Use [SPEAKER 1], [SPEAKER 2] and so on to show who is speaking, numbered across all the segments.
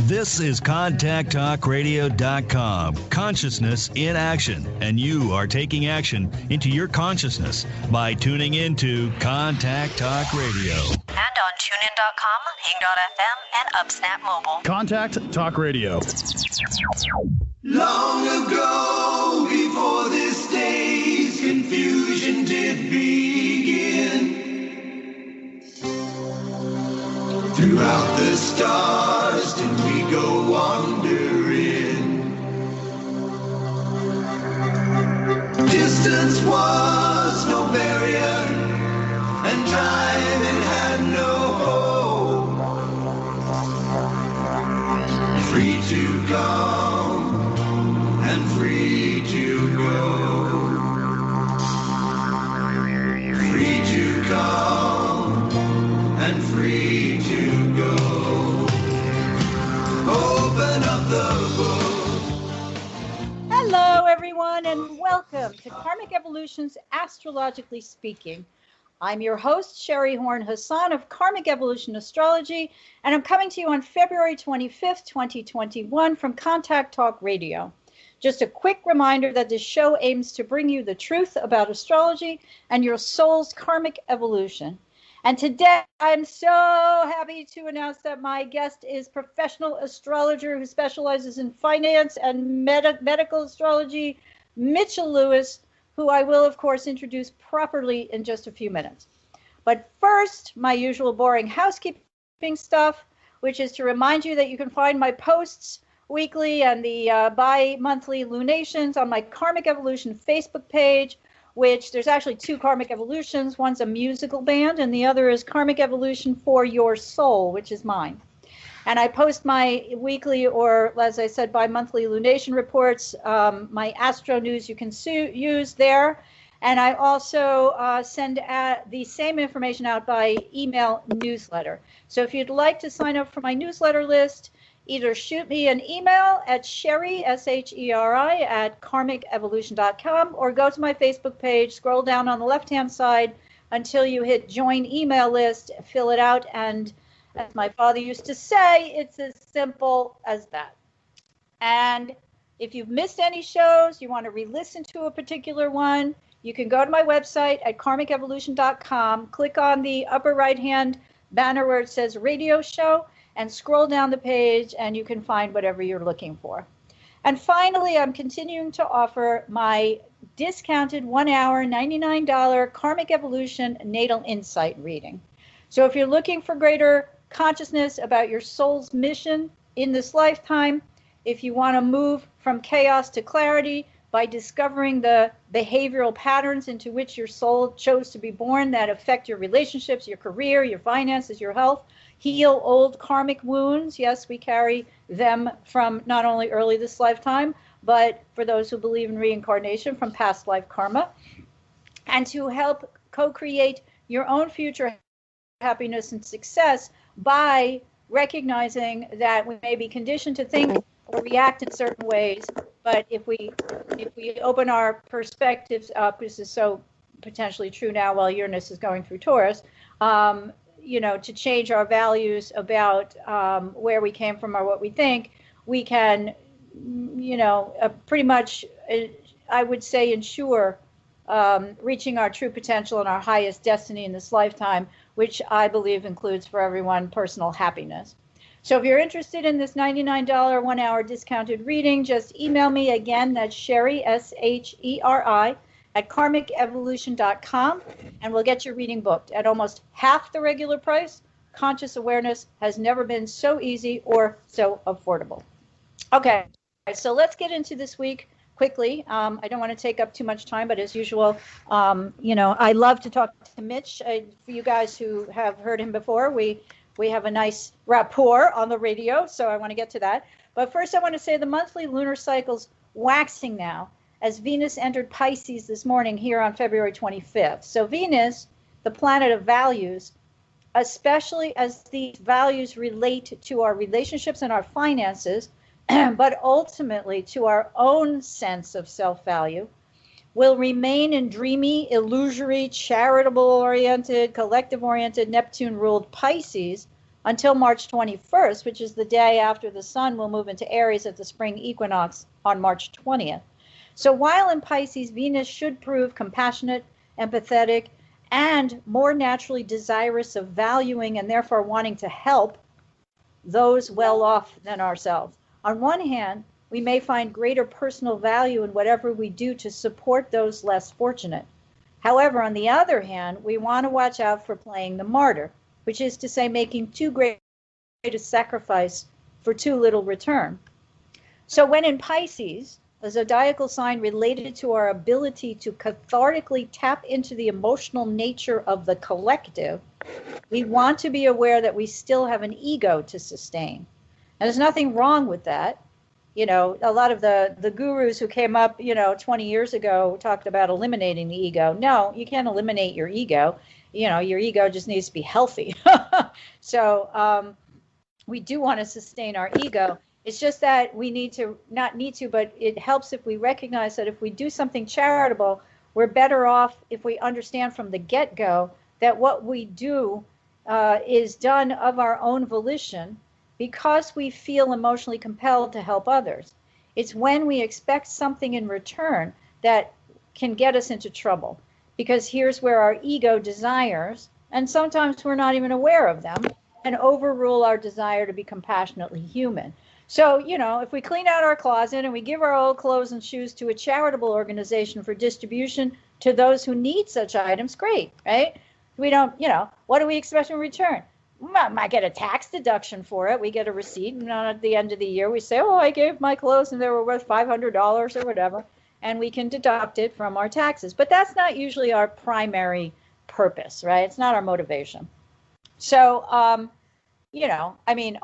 [SPEAKER 1] This is ContactTalkRadio.com. Consciousness in action. And you are taking action into your consciousness by tuning into Contact Talk Radio.
[SPEAKER 2] And on TuneIn.com, Hing.fm, and UpSnap Mobile.
[SPEAKER 3] Contact Talk Radio.
[SPEAKER 4] Long ago, before this day's confusion did begin, throughout the stars did we go wandering. Distance was no barrier, and time it had no hope. Free to come and free to go. Free to come and free to go. Open up the book.
[SPEAKER 5] Hello, everyone, and welcome to Karmic Evolution's Astrologically Speaking. I'm your host, Sherry Horn Hassan of Karmic Evolution Astrology, and I'm coming to you on February 25th, 2021 from Contact Talk Radio. Just a quick reminder that this show aims to bring you the truth about astrology and your soul's karmic evolution. And today, I'm so happy to announce that my guest is professional astrologer who specializes in finance and medical astrology, Mitchell Lewis, who I will, of course, introduce properly in just a few minutes. But first, my usual boring housekeeping stuff, which is to remind you that you can find my posts weekly and the bi-monthly lunations on my Karmic Evolution Facebook page, which there's actually two Karmic Evolutions. One's a musical band, and the other is Karmic Evolution for Your Soul, which is mine. And I post my weekly, or as I said, bi-monthly lunation reports, my Astro news you can use there. And I also send the same information out by email newsletter. So if you'd like to sign up for my newsletter list, either shoot me an email at Sherry, S-H-E-R-I, at karmicevolution.com, or go to my Facebook page, scroll down on the left-hand side until you hit join email list, fill it out, and as my father used to say, it's as simple as that. And if you've missed any shows, you want to re-listen to a particular one, you can go to my website at karmicevolution.com, click on the upper right-hand banner where it says radio show, and scroll down the page and you can find whatever you're looking for. And finally, I'm continuing to offer my discounted 1 hour, $99 Karmic Evolution Natal Insight reading. So if you're looking for greater consciousness about your soul's mission in this lifetime, if you want to move from chaos to clarity by discovering the behavioral patterns into which your soul chose to be born that affect your relationships, your career, your finances, your health, heal old karmic wounds. Yes, we carry them from not only early this lifetime, but for those who believe in reincarnation, from past life karma. And to help co-create your own future happiness and success by recognizing that we may be conditioned to think or react in certain ways, but if we open our perspectives up, this is so potentially true now while Uranus is going through Taurus, to change our values about where we came from or what we think, we can, pretty much, I would say, ensure reaching our true potential and our highest destiny in this lifetime, which I believe includes for everyone personal happiness. So if you're interested in this $99 1 hour discounted reading, just email me again. That's Sherry, S-H-E-R-I, at karmicevolution.com, and we'll get your reading booked at almost half the regular price. Conscious awareness has never been so easy or so affordable. Okay, so let's get into this week quickly. I don't want to take up too much time, but as usual, I love to talk to Mitch. For you guys who have heard him before, we have a nice rapport on the radio, so I want to get to that. But first, I want to say the monthly lunar cycle's waxing now, as Venus entered Pisces this morning here on February 25th. So Venus, the planet of values, especially as these values relate to our relationships and our finances, but ultimately to our own sense of self-value, will remain in dreamy, illusory, charitable-oriented, collective-oriented, Neptune-ruled Pisces until March 21st, which is the day after the sun will move into Aries at the spring equinox on March 20th. So while in Pisces, Venus should prove compassionate, empathetic, and more naturally desirous of valuing and therefore wanting to help those well off than ourselves. On one hand, we may find greater personal value in whatever we do to support those less fortunate. However, on the other hand, we want to watch out for playing the martyr, which is to say making too great a sacrifice for too little return. So when in Pisces, a zodiacal sign related to our ability to cathartically tap into the emotional nature of the collective, we want to be aware that we still have an ego to sustain. And there's nothing wrong with that. You know, a lot of the gurus who came up, 20 years ago talked about eliminating the ego. No, you can't eliminate your ego. Your ego just needs to be healthy. So we do want to sustain our ego. It's just that we but it helps if we recognize that if we do something charitable, we're better off if we understand from the get-go that what we do is done of our own volition, because we feel emotionally compelled to help others. It's when we expect something in return that can get us into trouble, because here's where our ego desires, and sometimes we're not even aware of them, and overrule our desire to be compassionately human. So, if we clean out our closet and we give our old clothes and shoes to a charitable organization for distribution to those who need such items, great, right? We don't, what do we expect in return? We might get a tax deduction for it. We get a receipt, and at the end of the year, we say, I gave my clothes and they were worth $500 or whatever, and we can deduct it from our taxes. But that's not usually our primary purpose, right? It's not our motivation. So, our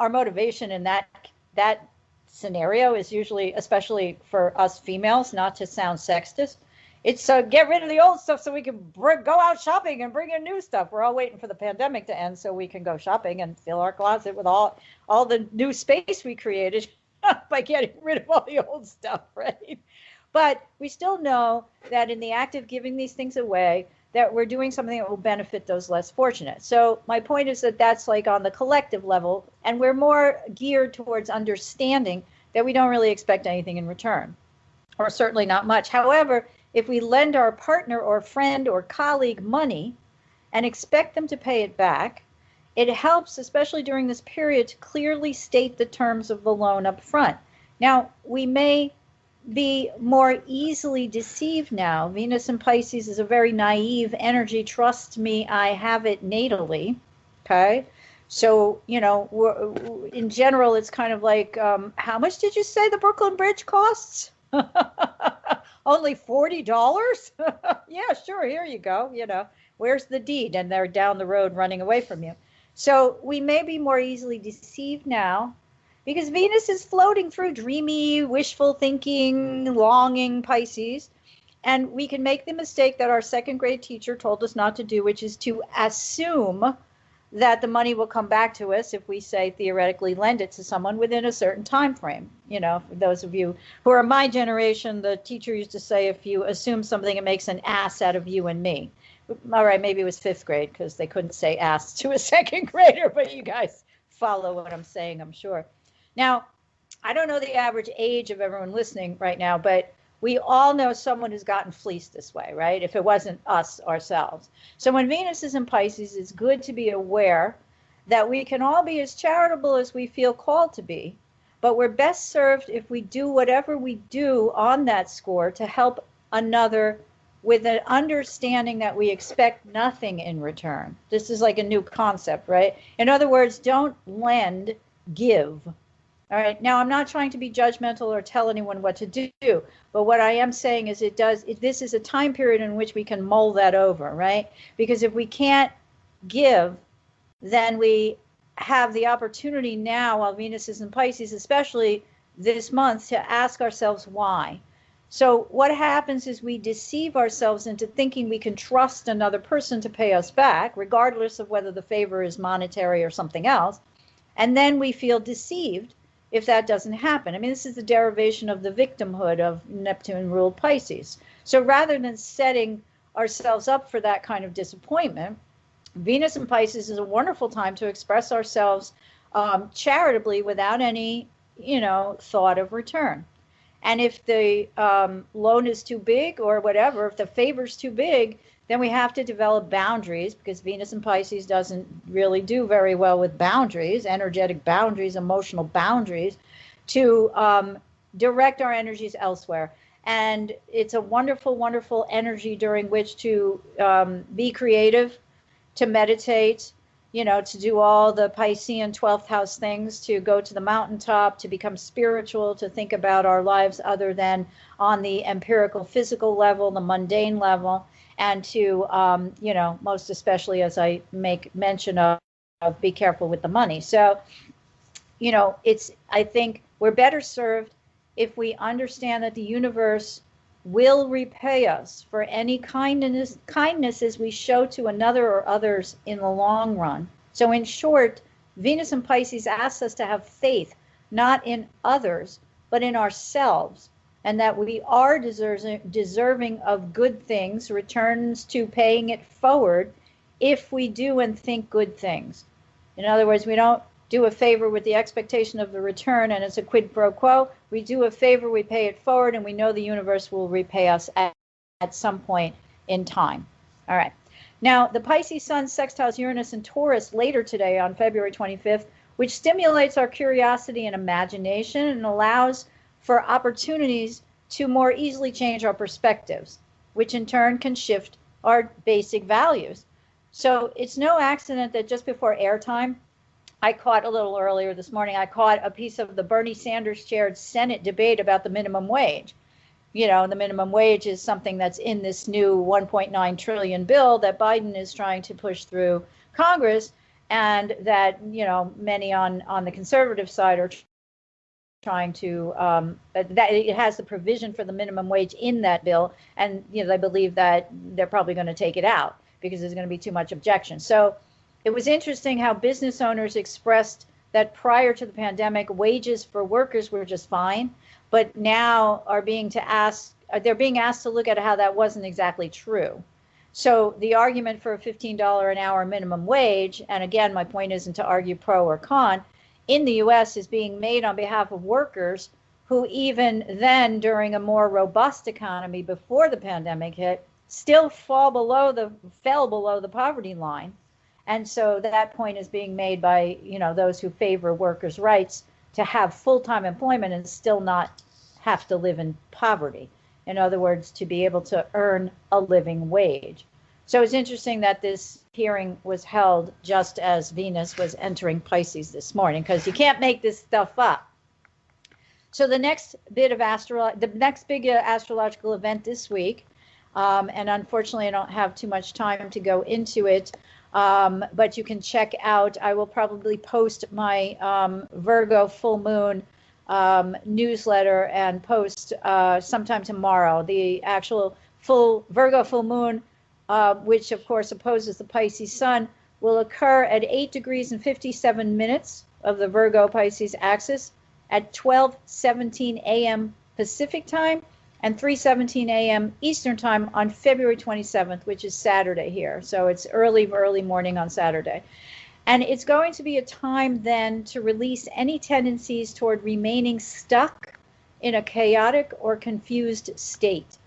[SPEAKER 5] motivation in that scenario is usually, especially for us females, not to sound sexist, it's get rid of the old stuff so we can go out shopping and bring in new stuff. We're all waiting for the pandemic to end so we can go shopping and fill our closet with all the new space we created by getting rid of all the old stuff, right? But we still know that in the act of giving these things away, that we're doing something that will benefit those less fortunate. So my point is that that's like on the collective level, and we're more geared towards understanding that we don't really expect anything in return, or certainly not much. However, if we lend our partner or friend or colleague money and expect them to pay it back, it helps, especially during this period, to clearly state the terms of the loan up front. Now, we may be more easily deceived now. Venus in Pisces is a very naive energy. Trust me, I have it natally. Okay. So, in general, it's kind of like, how much did you say the Brooklyn Bridge costs? Only $40? Yeah, sure. Here you go. Where's the deed? And they're down the road running away from you. So we may be more easily deceived now because Venus is floating through dreamy, wishful thinking, longing Pisces. And we can make the mistake that our second grade teacher told us not to do, which is to assume that the money will come back to us if we say theoretically lend it to someone within a certain time frame. For those of you who are my generation, the teacher used to say, if you assume something, it makes an ass out of you and me. All right, maybe it was fifth grade because they couldn't say ass to a second grader, but you guys follow what I'm saying, I'm sure. Now, I don't know the average age of everyone listening right now, but we all know someone who's gotten fleeced this way, right? If it wasn't us ourselves. So when Venus is in Pisces, it's good to be aware that we can all be as charitable as we feel called to be, but we're best served if we do whatever we do on that score to help another with an understanding that we expect nothing in return. This is like a new concept, right? In other words, don't lend, give. All right. Now, I'm not trying to be judgmental or tell anyone what to do, but what I am saying is this is a time period in which we can mull that over, right? Because if we can't give, then we have the opportunity now, while Venus is in Pisces, especially this month, to ask ourselves why. So what happens is we deceive ourselves into thinking we can trust another person to pay us back, regardless of whether the favor is monetary or something else. And then we feel deceived if that doesn't happen. I mean, this is the derivation of the victimhood of Neptune-ruled Pisces. So rather than setting ourselves up for that kind of disappointment, Venus in Pisces is a wonderful time to express ourselves charitably without any, thought of return. And if the loan is too big or whatever, if the favor's too big, then we have to develop boundaries, because Venus in Pisces doesn't really do very well with boundaries, energetic boundaries, emotional boundaries, to direct our energies elsewhere. And it's a wonderful, wonderful energy during which to be creative, to meditate, to do all the Piscean 12th house things, to go to the mountaintop, to become spiritual, to think about our lives other than on the empirical physical level, the mundane level, and to, most especially as I make mention of be careful with the money. So, I think we're better served if we understand that the universe will repay us for any kindnesses we show to another or others in the long run. So in short, Venus in Pisces asks us to have faith, not in others, but in ourselves, and that we are deserving of good things, returns to paying it forward if we do and think good things. In other words, we don't do a favor with the expectation of the return and it's a quid pro quo. We do a favor, we pay it forward, and we know the universe will repay us at some point in time. All right. Now, the Pisces Sun sextiles Uranus and Taurus later today on February 25th, which stimulates our curiosity and imagination and allows for opportunities to more easily change our perspectives, which in turn can shift our basic values. So it's no accident that just before airtime, I caught a little earlier this morning, I caught a piece of the Bernie Sanders chaired Senate debate about the minimum wage. The minimum wage is something that's in this new 1.9 trillion bill that Biden is trying to push through Congress, and that, many on the conservative side are trying to, that it has the provision for the minimum wage in that bill. And, they believe that they're probably going to take it out because there's going to be too much objection. So it was interesting how business owners expressed that prior to the pandemic, wages for workers were just fine, but now they're being asked to look at how that wasn't exactly true. So the argument for a $15 an hour minimum wage, and again, my point isn't to argue pro or con, in the US is being made on behalf of workers who even then, during a more robust economy before the pandemic hit, still fell below the poverty line. And so that point is being made by, those who favor workers' rights to have full-time employment and still not have to live in poverty. In other words, to be able to earn a living wage. So it's interesting that this hearing was held just as Venus was entering Pisces this morning, because you can't make this stuff up. So the next big astrological event this week, and unfortunately I don't have too much time to go into it, but you can check out, I will probably post my Virgo Full Moon newsletter and post sometime tomorrow the actual Virgo Full Moon, which of course opposes the Pisces Sun, will occur at 8 degrees and 57 minutes of the Virgo Pisces axis at 12:17 a.m. Pacific time and 3:17 a.m. Eastern time on February 27th, which is Saturday here. So it's early morning on Saturday. And it's going to be a time then to release any tendencies toward remaining stuck in a chaotic or confused state.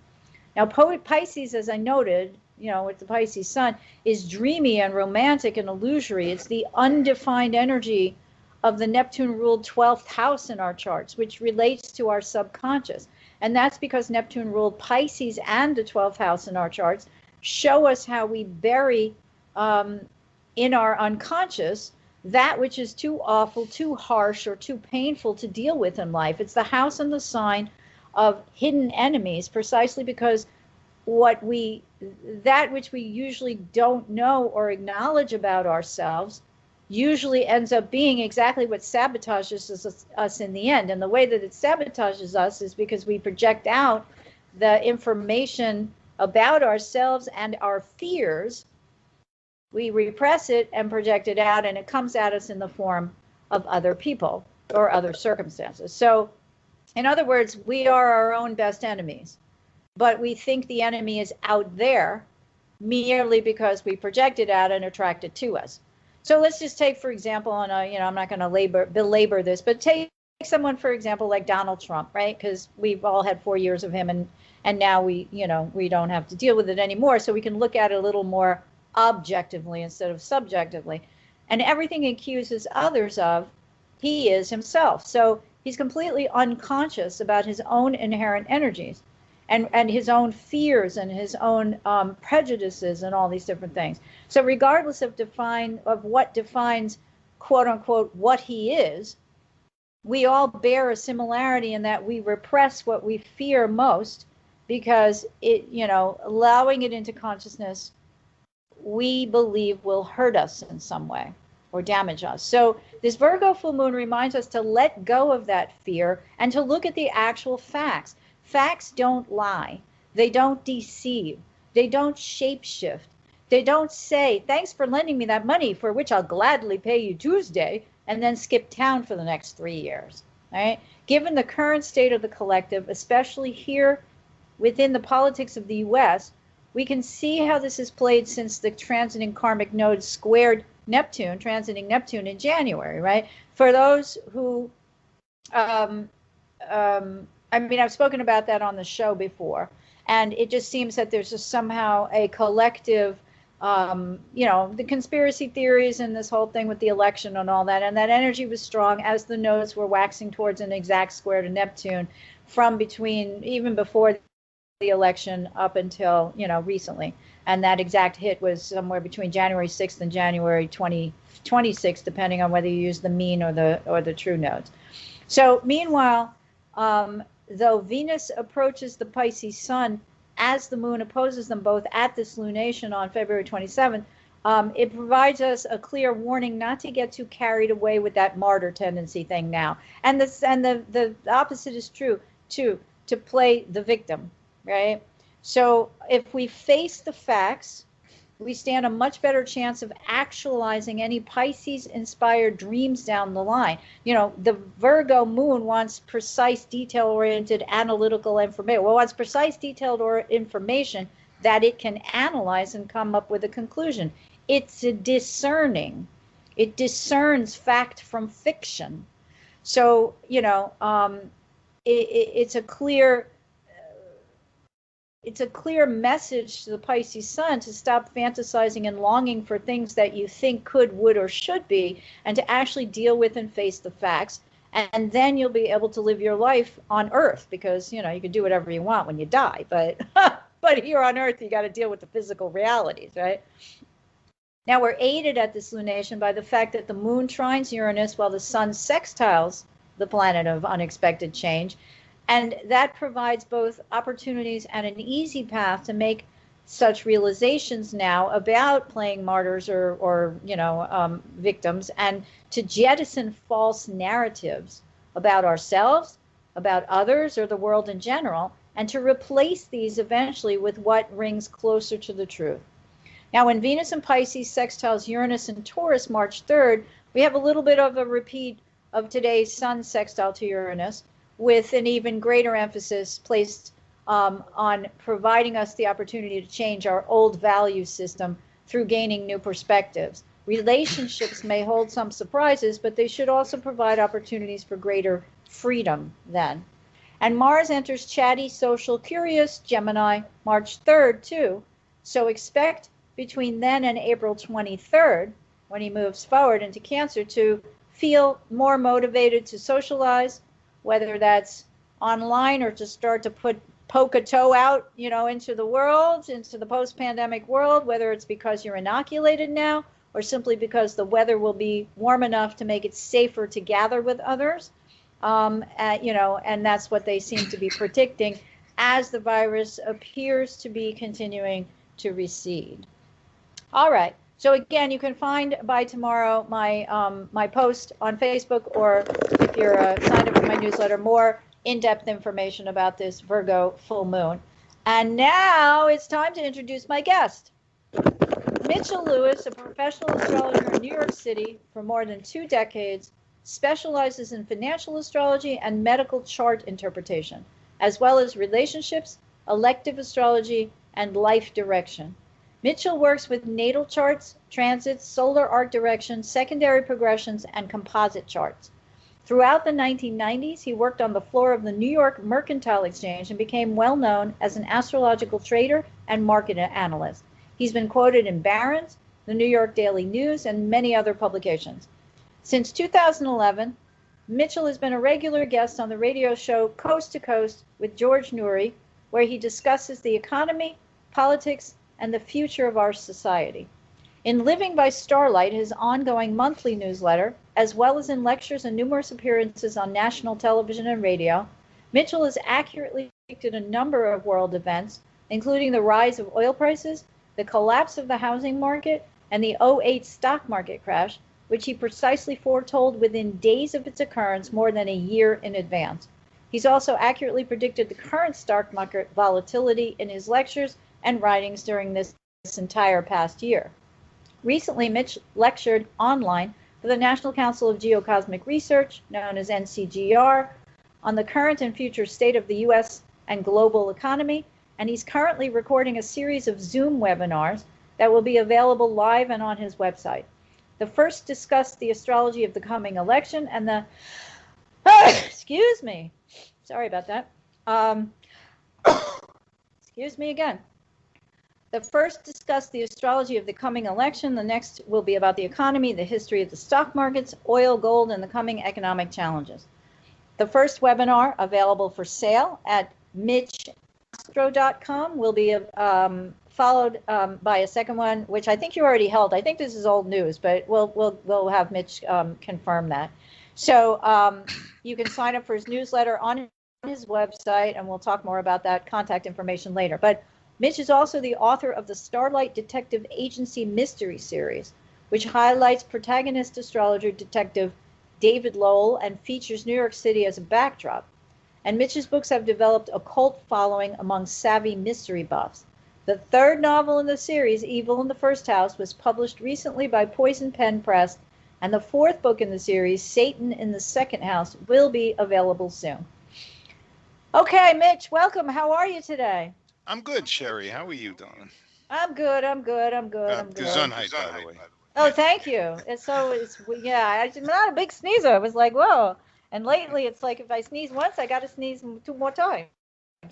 [SPEAKER 5] Now, Pisces, as I noted, with the Pisces Sun, is dreamy and romantic and illusory. It's the undefined energy of the Neptune-ruled 12th house in our charts, which relates to our subconscious. And that's because Neptune ruled Pisces and the 12th house in our charts show us how we bury in our unconscious that which is too awful, too harsh, or too painful to deal with in life. It's the house and the sign of hidden enemies, precisely because that which we usually don't know or acknowledge about ourselves usually ends up being exactly what sabotages us in the end. And the way that it sabotages us is because we project out the information about ourselves and our fears. We repress it and project it out, and it comes at us in the form of other people or other circumstances. So, in other words, we are our own best enemies, but we think the enemy is out there merely because we project it out and attract it to us. So let's just take, for example, and I'm not going to belabor this, but take someone, for example, like Donald Trump, right? Because we've all had 4 years of him, and now we don't have to deal with it anymore, so we can look at it a little more objectively instead of subjectively. And everything he accuses others of, he is himself. So he's completely unconscious about his own inherent energies and his own fears and his own prejudices and all these different things. So regardless of what defines, quote unquote, what he is, we all bear a similarity in that we repress what we fear most, because allowing it into consciousness, we believe will hurt us in some way or damage us. So this Virgo full moon reminds us to let go of that fear and to look at the actual facts. Facts don't lie. They don't deceive. They don't shapeshift. They don't say, thanks for lending me that money for which I'll gladly pay you Tuesday, and then skip town for the next 3 years. All right? Given the current state of the collective, especially here within the politics of the U.S., we can see how this is played since the transiting karmic node squared Neptune, transiting Neptune in January, right? For those who, I've spoken about that on the show before, and it just seems that there's just somehow a collective, the conspiracy theories and this whole thing with the election and all that, and that energy was strong as the nodes were waxing towards an exact square to Neptune from between, even before the election up until, recently. And that exact hit was somewhere between January 6th and January 26th, depending on whether you use the mean or the true nodes. So meanwhile, though Venus approaches the Pisces Sun as the moon opposes them both at this lunation on February 27th, it provides us a clear warning not to get too carried away with that martyr tendency thing now. And the opposite is true too, to play the victim, right? So if we face the facts, we stand a much better chance of actualizing any Pisces-inspired dreams down the line. The Virgo moon wants precise, detail-oriented, analytical information. Well, it wants precise, detailed information that it can analyze and come up with a conclusion. It's a discerning. It discerns fact from fiction. So, it's a clear message to the Pisces Sun to stop fantasizing and longing for things that you think could, would, or should be, and to actually deal with and face the facts. And then you'll be able to live your life on Earth, because, you can do whatever you want when you die. But but here on Earth, you got to deal with the physical realities, right? Now, we're aided at this lunation by the fact that the moon trines Uranus while the sun sextiles the planet of unexpected change. And that provides both opportunities and an easy path to make such realizations now about playing martyrs or victims, and to jettison false narratives about ourselves, about others, or the world in general, and to replace these eventually with what rings closer to the truth. Now, when Venus in Pisces sextiles Uranus and Taurus March 3rd, we have a little bit of a repeat of today's sun sextile to Uranus, with an even greater emphasis placed on providing us the opportunity to change our old value system through gaining new perspectives. Relationships may hold some surprises, but they should also provide opportunities for greater freedom then. And Mars enters chatty, social, curious Gemini March 3rd too. So expect between then and April 23rd, when he moves forward into Cancer, to feel more motivated to socialize, whether that's online or to start to poke a toe out, into the world, into the post-pandemic world, whether it's because you're inoculated now or simply because the weather will be warm enough to make it safer to gather with others. And that's what they seem to be predicting as the virus appears to be continuing to recede. All right. So again, you can find by tomorrow my post on Facebook, or if you're signed up for my newsletter, more in-depth information about this Virgo full moon. And now it's time to introduce my guest. Mitchell Lewis, a professional astrologer in New York City for more than 2 decades, specializes in financial astrology and medical chart interpretation, as well as relationships, elective astrology, and life direction. Mitchell works with natal charts, transits, solar arc directions, secondary progressions, and composite charts. Throughout the 1990s, he worked on the floor of the New York Mercantile Exchange and became well known as an astrological trader and market analyst. He's been quoted in Barron's, the New York Daily News, and many other publications. Since 2011, Mitchell has been a regular guest on the radio show Coast to Coast with George Noory, where he discusses the economy, politics, and the future of our society. In Living by Starlight, his ongoing monthly newsletter, as well as in lectures and numerous appearances on national television and radio, Mitchell has accurately predicted a number of world events, including the rise of oil prices, the collapse of the housing market, and the '08 stock market crash, which he precisely foretold within days of its occurrence more than a year in advance. He's also accurately predicted the current stock market volatility in his lectures and writings during this entire past year. Recently, Mitch lectured online for the National Council of Geocosmic Research, known as NCGR, on the current and future state of the U.S. and global economy, and he's currently recording a series of Zoom webinars that will be available live and on his website. The first discussed the astrology of the coming election and the, excuse me, sorry about that. Excuse me again. The first discussed the astrology of the coming election. The next will be about the economy, the history of the stock markets, oil, gold, and the coming economic challenges. The first webinar, available for sale at mitchastro.com, will be followed by a second one, which I think you already held. I think this is old news, but we'll have Mitch confirm that. So you can sign up for his newsletter on his website, and we'll talk more about that contact information later. But Mitch is also the author of the Starlight Detective Agency Mystery Series, which highlights protagonist astrologer detective David Lowell and features New York City as a backdrop. And Mitch's books have developed a cult following among savvy mystery buffs. The third novel in the series, Evil in the First House, was published recently by Poison Pen Press, and the fourth book in the series, Satan in the Second House, will be available soon. Okay, Mitch, welcome. How are you today?
[SPEAKER 3] I'm good, Sherry. How are you doing?
[SPEAKER 5] I'm good. I'm good.
[SPEAKER 3] Gesundheit, by the way.
[SPEAKER 5] Oh, thank you. I'm not a big sneezer. I was like, whoa. And lately, it's like if I sneeze once, I got to sneeze 2 more times.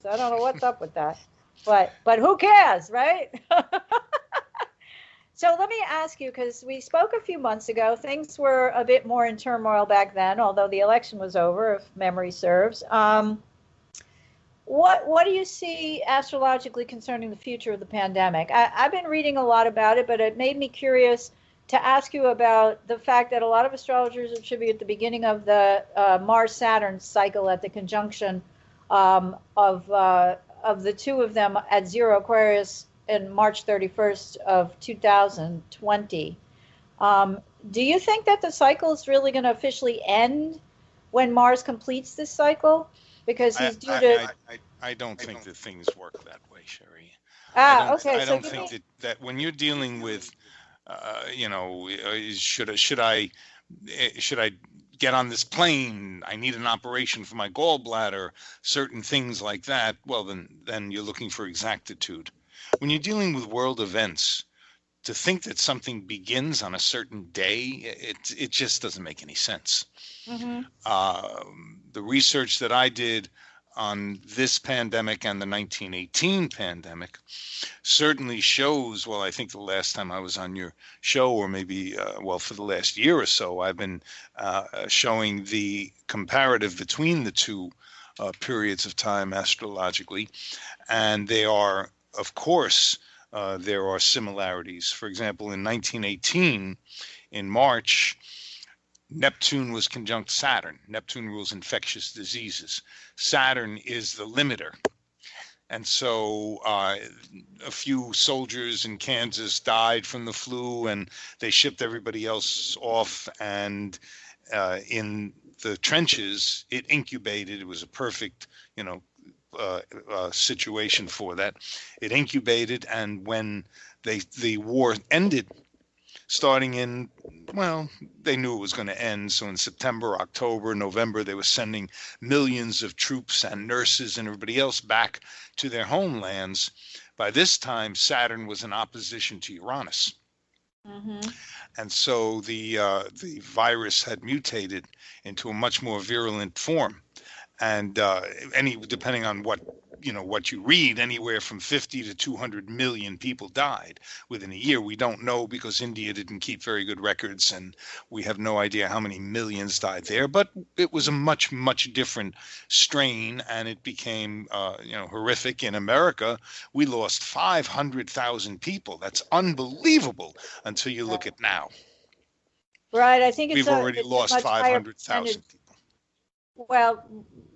[SPEAKER 5] So I don't know what's up with that. But who cares, right? So let me ask you, because we spoke a few months ago. Things were a bit more in turmoil back then, although the election was over, if memory serves. What do you see astrologically concerning the future of the pandemic? I've been reading a lot about it, but it made me curious to ask you about the fact that a lot of astrologers attribute the beginning of the Mars-Saturn cycle at the conjunction of the two of them at 0 Aquarius in March 31st of 2020. Do you think that the cycle is really going to officially end when Mars completes this cycle? Because he's due to...
[SPEAKER 3] I don't think that things work that way, Sherry.
[SPEAKER 5] Okay.
[SPEAKER 3] I don't think that when you're dealing with, should I get on this plane? I need an operation for my gallbladder. Certain things like that. Well, then you're looking for exactitude. When you're dealing with world events, to think that something begins on a certain day, it just doesn't make any sense. Mm-hmm. The research that I did on this pandemic and the 1918 pandemic certainly shows, well, I think the last time I was on your show, or maybe, for the last year or so, I've been showing the comparative between the two periods of time astrologically, and they are, of course, there are similarities. For example, in 1918, in March, Neptune was conjunct Saturn. Neptune rules infectious diseases. Saturn is the limiter. And so a few soldiers in Kansas died from the flu, and they shipped everybody else off. And in the trenches, it incubated. It was a perfect, situation for that. It incubated, and when the war ended, starting in, they knew it was going to end. So in September, October, November, they were sending millions of troops and nurses and everybody else back to their homelands. By this time, Saturn was in opposition to Uranus.
[SPEAKER 5] Mm-hmm.
[SPEAKER 3] And so the virus had mutated into a much more virulent form. And depending on what you read, anywhere from 50 to 200 million people died within a year. We don't know because India didn't keep very good records, and we have no idea how many millions died there. But it was a much, much different strain, and it became horrific. In America, we lost 500,000 people. That's unbelievable until you look at now.
[SPEAKER 5] Right. I think
[SPEAKER 3] We've already lost 500,000 people.
[SPEAKER 5] Well,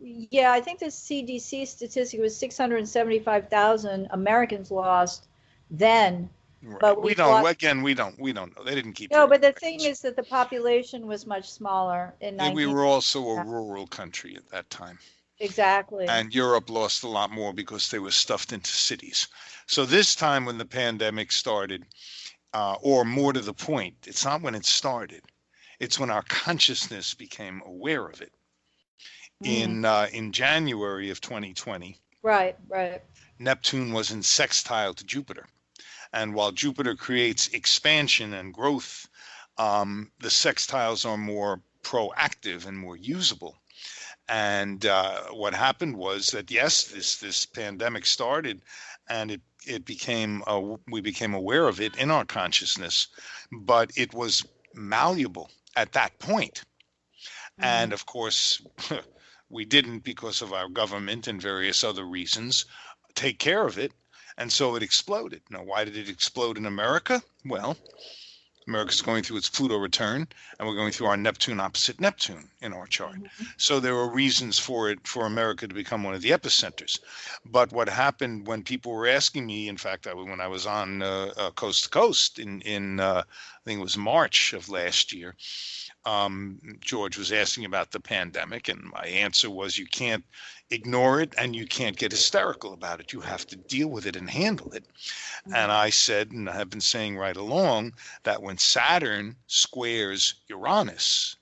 [SPEAKER 5] yeah, I think the CDC statistic was 675,000 Americans lost then.
[SPEAKER 3] Right.
[SPEAKER 5] But
[SPEAKER 3] we don't know. They didn't keep.
[SPEAKER 5] No, but the thing is that the population was much smaller in 19.
[SPEAKER 3] We were also a rural country at that time.
[SPEAKER 5] Exactly.
[SPEAKER 3] And Europe lost a lot more because they were stuffed into cities. So this time when the pandemic started, or more to the point, it's not when it started. It's when our consciousness became aware of it. In January of 2020,
[SPEAKER 5] right,
[SPEAKER 3] Neptune was in sextile to Jupiter, and while Jupiter creates expansion and growth, the sextiles are more proactive and more usable. And what happened was that yes, this pandemic started, and it became we became aware of it in our consciousness, but it was malleable at that point. And of course. We didn't, because of our government and various other reasons, take care of it. And so it exploded. Now, why did it explode in America? Well, America's going through its Pluto return, and we're going through our Neptune opposite Neptune in our chart. So there were reasons for it, for America to become one of the epicenters. But what happened when people were asking me, in fact, when I was on Coast to Coast in I think it was March of last year, George was asking about the pandemic, and my answer was you can't ignore it and you can't get hysterical about it. You have to deal with it and handle it. And I said, and I have been saying right along, that when Saturn squares Uranus,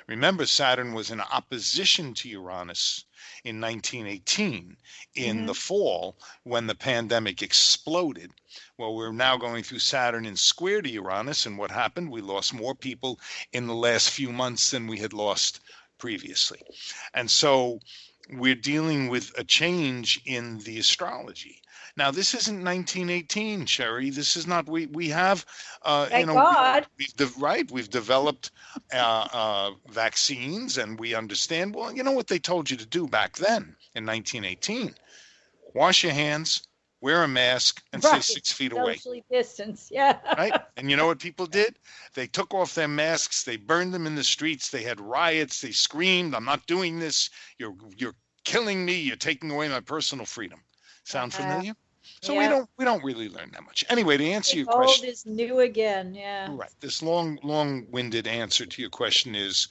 [SPEAKER 3] remember Saturn was in opposition to Uranus in 1918 in the fall when the pandemic exploded. Well, we're now going through Saturn in square to Uranus, and what happened? We lost more people in the last few months than we had lost previously. And so we're dealing with a change in the astrology. Now, this isn't 1918, Sherry. This is not, we have,
[SPEAKER 5] Thank God.
[SPEAKER 3] We've developed vaccines, and we understand, well, you know what they told you to do back then in 1918? Wash your hands, wear a mask, and stay 6 feet away.
[SPEAKER 5] Socially distance, yeah.
[SPEAKER 3] Right? And you know what people did? They took off their masks, they burned them in the streets, they had riots, they screamed, I'm not doing this, you're killing me, you're taking away my personal freedom. Sound familiar? So we don't really learn that much. Anyway, to answer your question.
[SPEAKER 5] Old is new again, yeah.
[SPEAKER 3] Right. This long-winded answer to your question is,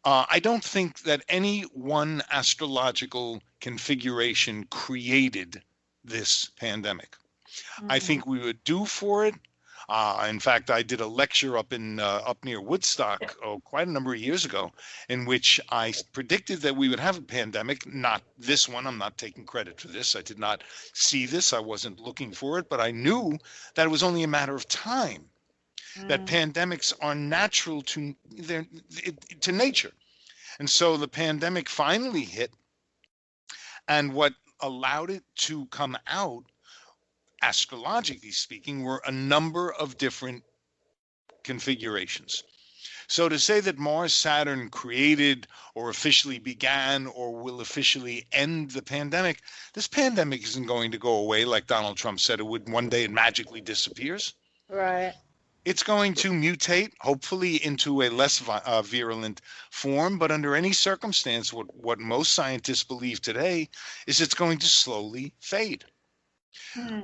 [SPEAKER 3] I don't think that any one astrological configuration created this pandemic. I think we were due for it. In fact, I did a lecture up near Woodstock quite a number of years ago, in which I predicted that we would have a pandemic. Not this one. I'm not taking credit for this. I did not see this. I wasn't looking for it, but I knew that it was only a matter of time. That pandemics are natural to nature, and so the pandemic finally hit, and what allowed it to come out, astrologically speaking, were a number of different configurations. So to say that Mars Saturn created or officially began or will officially end the pandemic, this pandemic isn't going to go away like Donald Trump said it would. One day it magically disappears.
[SPEAKER 5] Right.
[SPEAKER 3] It's going to mutate, hopefully, into a less virulent form. But under any circumstance, what most scientists believe today is it's going to slowly fade.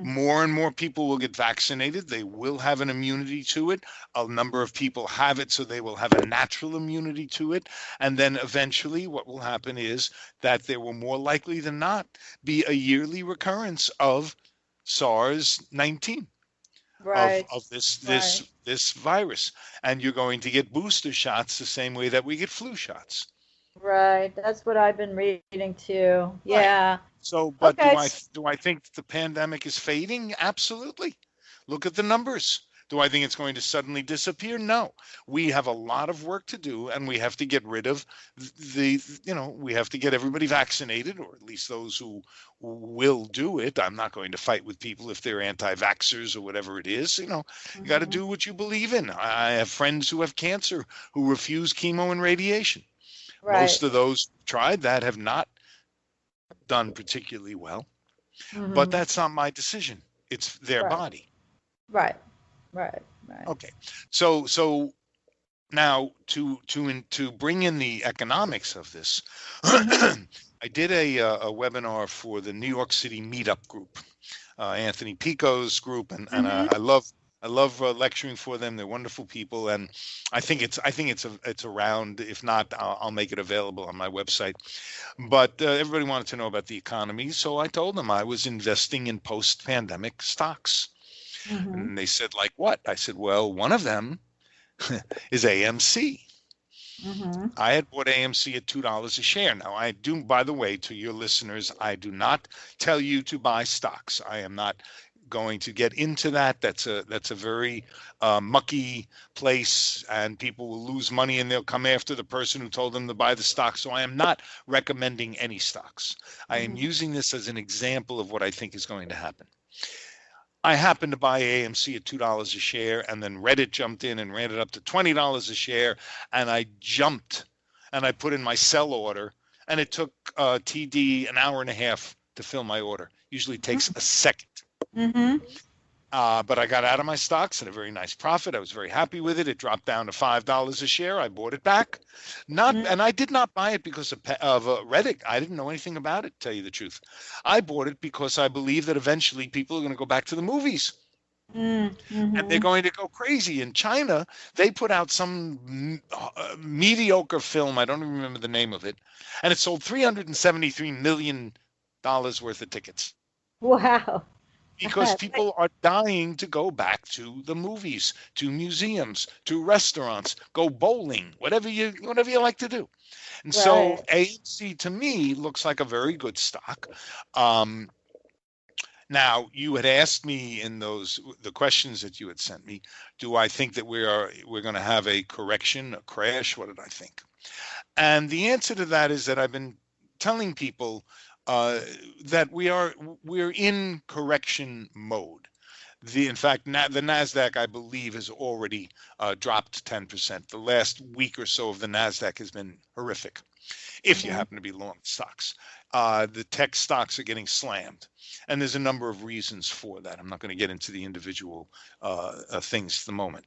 [SPEAKER 3] More and more people will get vaccinated. They will have an immunity to it. A number of people have it, so they will have a natural immunity to it. And then eventually what will happen is that there will more likely than not be a yearly recurrence of SARS-19.
[SPEAKER 5] Right.
[SPEAKER 3] Of this virus. And you're going to get booster shots the same way that we get flu shots.
[SPEAKER 5] Right. That's what I've been reading too. Yeah.
[SPEAKER 3] Right. So, but
[SPEAKER 5] Okay.
[SPEAKER 3] do I think the pandemic is fading? Absolutely. Look at the numbers. Do I think it's going to suddenly disappear? No. We have a lot of work to do, and we have to get rid of we have to get everybody vaccinated, or at least those who will do it. I'm not going to fight with people if they're anti-vaxxers or whatever it is. You got to
[SPEAKER 5] Mhm.
[SPEAKER 3] do what you believe in. I have friends who have cancer who refuse chemo and radiation.
[SPEAKER 5] Right.
[SPEAKER 3] Most of those who tried that have not done particularly well, but
[SPEAKER 5] Mhm.
[SPEAKER 3] that's not my decision. It's their
[SPEAKER 5] Right.
[SPEAKER 3] body.
[SPEAKER 5] Right. Right. Right.
[SPEAKER 3] Okay. So now to bring in the economics of this,
[SPEAKER 5] Mhm.
[SPEAKER 3] I did a webinar for the New York City meetup group, Anthony Pico's group, and
[SPEAKER 5] Mhm.
[SPEAKER 3] I love lecturing for them. They're wonderful people, and I think it's around. If not, I'll make it available on my website. But everybody wanted to know about the economy, so I told them I was investing in post-pandemic stocks.
[SPEAKER 5] Mhm.
[SPEAKER 3] And they said, like what? I said, well, one of them is AMC.
[SPEAKER 5] Mhm.
[SPEAKER 3] I had bought AMC at $2 a share. Now, I do, by the way, to your listeners, I do not tell you to buy stocks. I am not going to get into that. That's a very mucky place, and people will lose money, and they'll come after the person who told them to buy the stock. So I am not recommending any stocks. I am
[SPEAKER 5] Mhm.
[SPEAKER 3] using this as an example of what I think is going to happen. I happened to buy AMC at $2 a share, and then Reddit jumped in and ran it up to $20 a share, and I jumped and I put in my sell order, and it took TD an hour and a half to fill my order. Usually takes a second.
[SPEAKER 5] Mhm.
[SPEAKER 3] But I got out of my stocks at a very nice profit. I was very happy with it. It dropped down to $5 a share. I bought it back. And I did not buy it because of Reddit. I didn't know anything about it, to tell you the truth. I bought it because I believe that eventually people are going to go back to the movies,
[SPEAKER 5] Mhm.
[SPEAKER 3] and they're
[SPEAKER 5] Mhm.
[SPEAKER 3] going to go crazy. In China, they put out some mediocre film. I don't even remember the name of it, and it sold $373 million worth of tickets,
[SPEAKER 5] Wow.
[SPEAKER 3] because people are dying to go back to the movies, to museums, to restaurants, go bowling, whatever you like to do. And so
[SPEAKER 5] Right.
[SPEAKER 3] AMC to me looks like a very good stock. Um, Now, you had asked me in the questions that you had sent me, do I think that we're going to have a correction, a crash? What did I think? And the answer to that is that I've been telling people that we're in correction mode. In fact, the Nasdaq, I believe, has already dropped 10%. The last week or so of the Nasdaq has been horrific, if you
[SPEAKER 5] Mhm.
[SPEAKER 3] happen to be long stocks. The tech stocks are getting slammed, and there's a number of reasons for that. I'm not going to get into the individual things at the moment.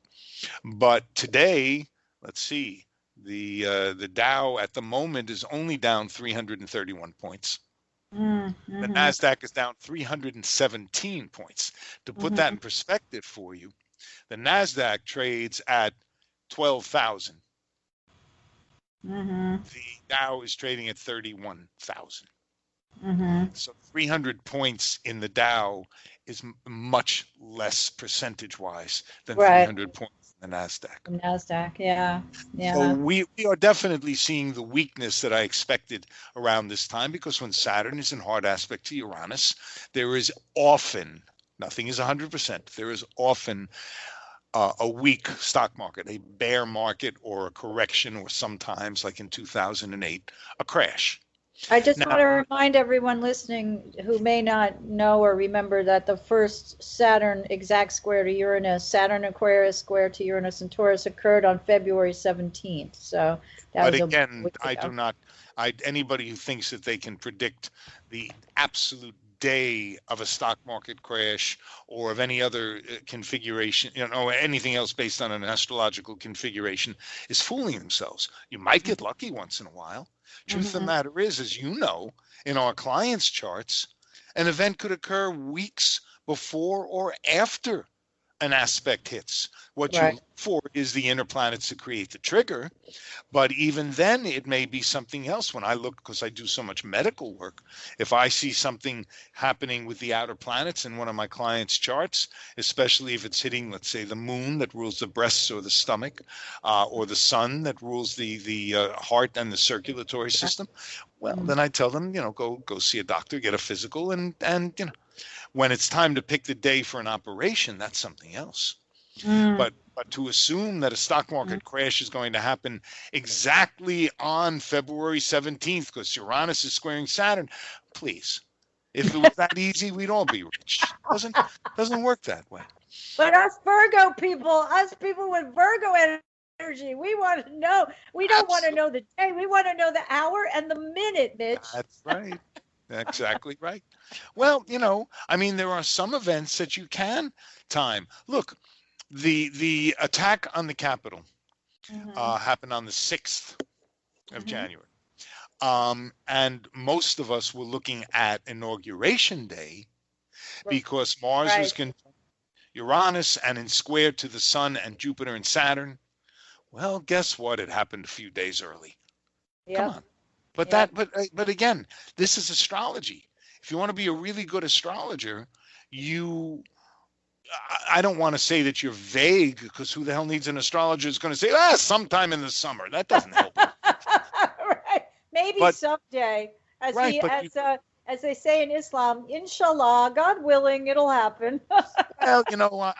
[SPEAKER 3] But today, let's see, the Dow at the moment is only down 331 points. The
[SPEAKER 5] Mhm.
[SPEAKER 3] Nasdaq is down 317 points. To put that in
[SPEAKER 5] Mhm.
[SPEAKER 3] perspective for you, the Nasdaq trades at 12,000.
[SPEAKER 5] Mhm.
[SPEAKER 3] The Dow is trading at 31,000.
[SPEAKER 5] Mhm.
[SPEAKER 3] So 300 points in the Dow is much less percentage-wise than
[SPEAKER 5] Right.
[SPEAKER 3] 300 points in the Nasdaq.
[SPEAKER 5] The Nasdaq. Yeah.
[SPEAKER 3] So
[SPEAKER 5] Yeah.
[SPEAKER 3] we are definitely seeing the weakness that I expected around this time, because when Saturn is in hard aspect to Uranus, there is often, nothing is 100%, there is often a weak stock market, a bear market, or a correction, or sometimes, like in 2008, a crash.
[SPEAKER 5] I just
[SPEAKER 3] Now,
[SPEAKER 5] want to remind everyone listening who may not know or remember that the first Saturn exact square to Uranus, Saturn Aquarius square to Uranus and Taurus, occurred on February 17th. So that
[SPEAKER 3] but
[SPEAKER 5] was a
[SPEAKER 3] again,
[SPEAKER 5] week
[SPEAKER 3] I do
[SPEAKER 5] ago.
[SPEAKER 3] not. Anybody who thinks that they can predict the absolute day of a stock market crash, or of any other configuration, anything else based on an astrological configuration, is fooling themselves. You might get lucky once in a while. Truth of the
[SPEAKER 5] Mhm.
[SPEAKER 3] matter is, as you know, in our clients' charts, an event could occur weeks before or after an aspect hits. What you
[SPEAKER 5] Right.
[SPEAKER 3] look for is the inner planets to create the trigger. But even then, it may be something else. When I look, because I do so much medical work, if I see something happening with the outer planets in one of my clients' charts, especially if it's hitting, let's say, the moon that rules the breasts or the stomach, or the sun that rules the heart and the circulatory system, well, then I tell them, go see a doctor, get a physical, and when it's time to pick the day for an operation, that's something else.
[SPEAKER 5] Mm.
[SPEAKER 3] But to assume that a stock market crash is going to happen exactly on February 17th because Uranus is squaring Saturn, please. If it was that easy, we'd all be rich. Doesn't work that way.
[SPEAKER 5] But us Virgo people, us people with Virgo energy, we want to know. We don't want to know the day. We want to know the hour and the minute, Mitch.
[SPEAKER 3] That's right. Exactly right. Well, there are some events that you can time. Look, the attack on the Capitol happened on the 6th of January. And most of us were looking at Inauguration Day because Mars was Uranus and in square to the Sun and Jupiter and Saturn. Well, guess what? It happened a few days early. Come on. But again, this is astrology. If you want to be a really good astrologer, I don't want to say that you're vague because who the hell needs an astrologer who's going to say, sometime in the summer? That doesn't help.
[SPEAKER 5] Right. Maybe someday, as they say in Islam, inshallah, God willing, it'll happen.
[SPEAKER 3] Well,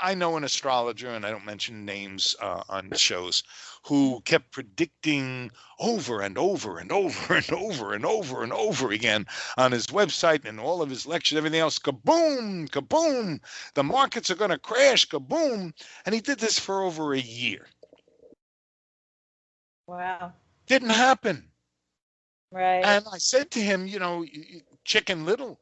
[SPEAKER 3] I know an astrologer, and I don't mention names on shows, who kept predicting over and over and over and over and over and over again on his website and all of his lectures, everything else, kaboom, kaboom, the markets are going to crash, kaboom. And he did this for over a year.
[SPEAKER 5] Wow.
[SPEAKER 3] Didn't happen.
[SPEAKER 5] Right.
[SPEAKER 3] And I said to him, Chicken Little